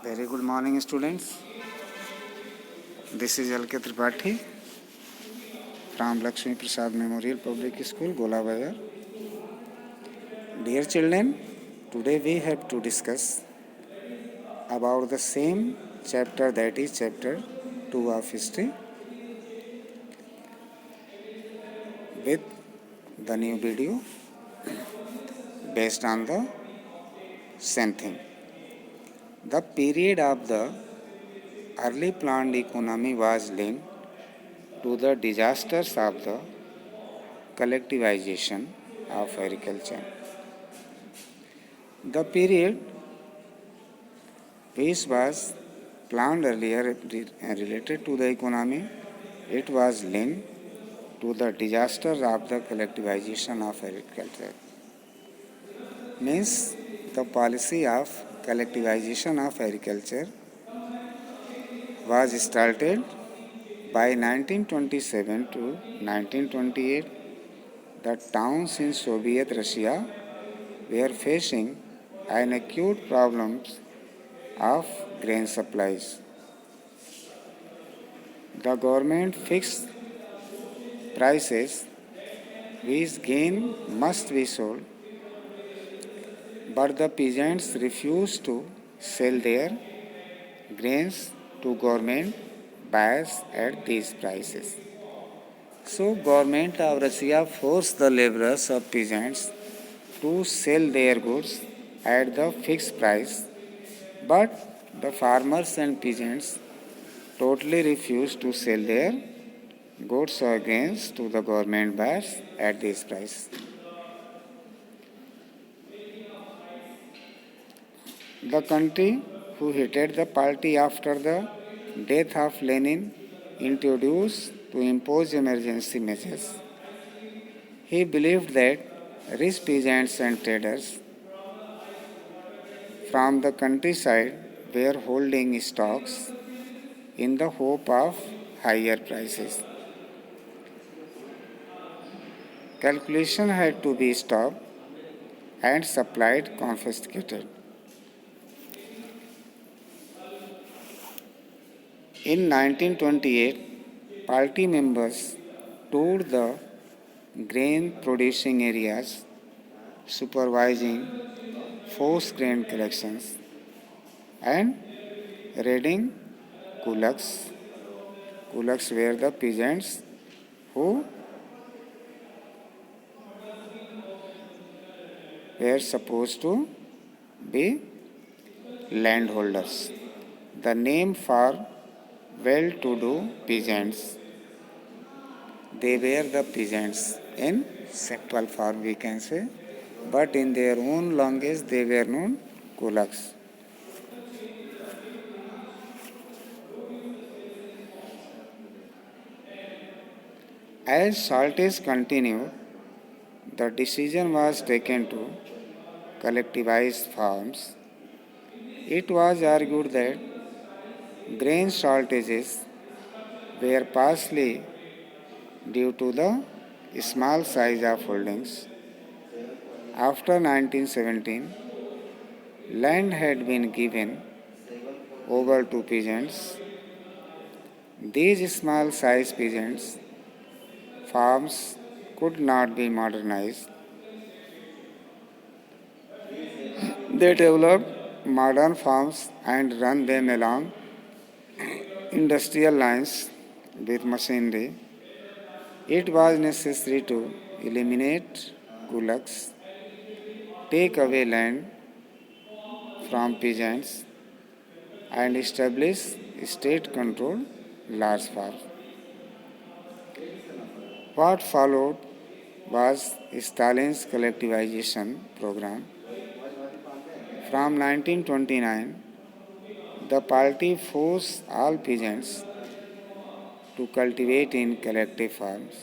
Very good morning, students. This is L.K. Tripathi from Lakshmi Prasad Memorial Public School, Gola Bazar. Dear children, today we have to discuss about the same chapter, that is chapter 2 of history, with the new video based on the same thing. The period of the early planned economy was linked to the disasters of the collectivization of agriculture. The period which was planned earlier related to the economy, it was linked to the disasters of the collectivization of agriculture. Means the policy of collectivization of agriculture was started by 1927 to 1928. The towns in Soviet Russia were facing an acute problem of grain supplies. The government fixed prices which grain must be sold, but the peasants refused to sell their grains to government buyers at these prices. So government of Russia forced the laborers of peasants to sell their goods at the fixed price, but the farmers and peasants totally refused to sell their goods or grains to the government buyers at this price. The country who hated the party after the death of Lenin introduced to impose emergency measures. He believed that rich peasants and traders from the countryside were holding stocks in the hope of higher prices. Calculation had to be stopped and supplied confiscated. In 1928, party members toured the grain producing areas, supervising forced grain collections and raiding kulaks. Kulaks were the peasants who were supposed to be landholders. The name for well-to-do peasants. They were the peasants in simple form, we can say, but in their own language they were known kulaks. As shortage continued, the decision was taken to collectivize farms. It was argued that grain shortages were partly due to the small size of holdings. After 1917, land had been given over to peasants. These small size peasants farms could not be modernized. They developed modern farms and run them along industrial lines with machinery. It was necessary to eliminate kulaks, take away land from peasants, and establish state-controlled large farms. What followed was Stalin's collectivization program. From 1929, the party forced all peasants to cultivate in collective farms,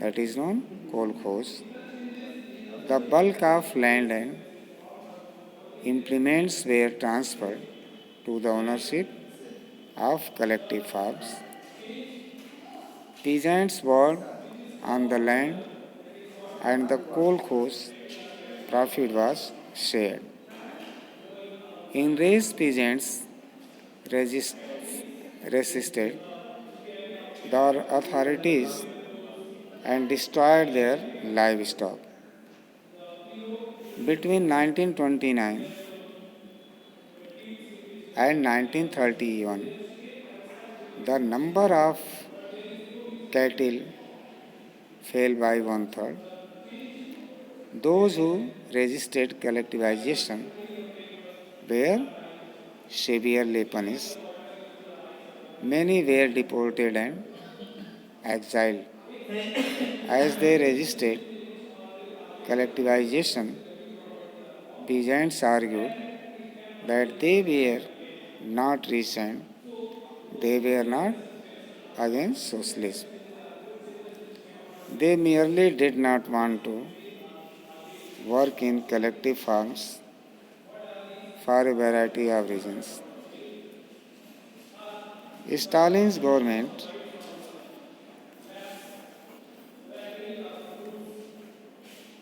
that is known kolkhoz. The bulk of land and implements were transferred to the ownership of collective farms. Peasants worked on the land and the kolkhoz profit was shared. Enraged peasants resist, resisted the authorities and destroyed their livestock. Between 1929 and 1931, the number of cattle fell by one third. Those who resisted collectivization were severely punished. Many were deported and exiled. As they resisted collectivization, peasants argued that they were not resistant, they were not against socialism. They merely did not want to work in collective farms for a variety of reasons. Stalin's government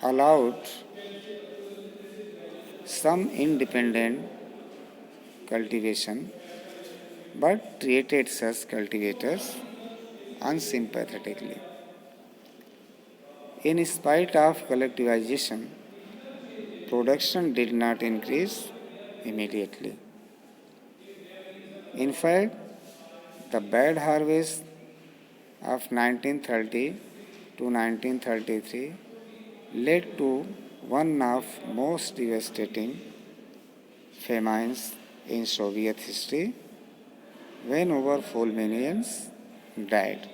allowed some independent cultivation but treated such cultivators unsympathetically. In spite of collectivization, production did not increase immediately. In fact, the bad harvest of 1930 to 1933 led to one of most devastating famines in Soviet history when over 4 million died.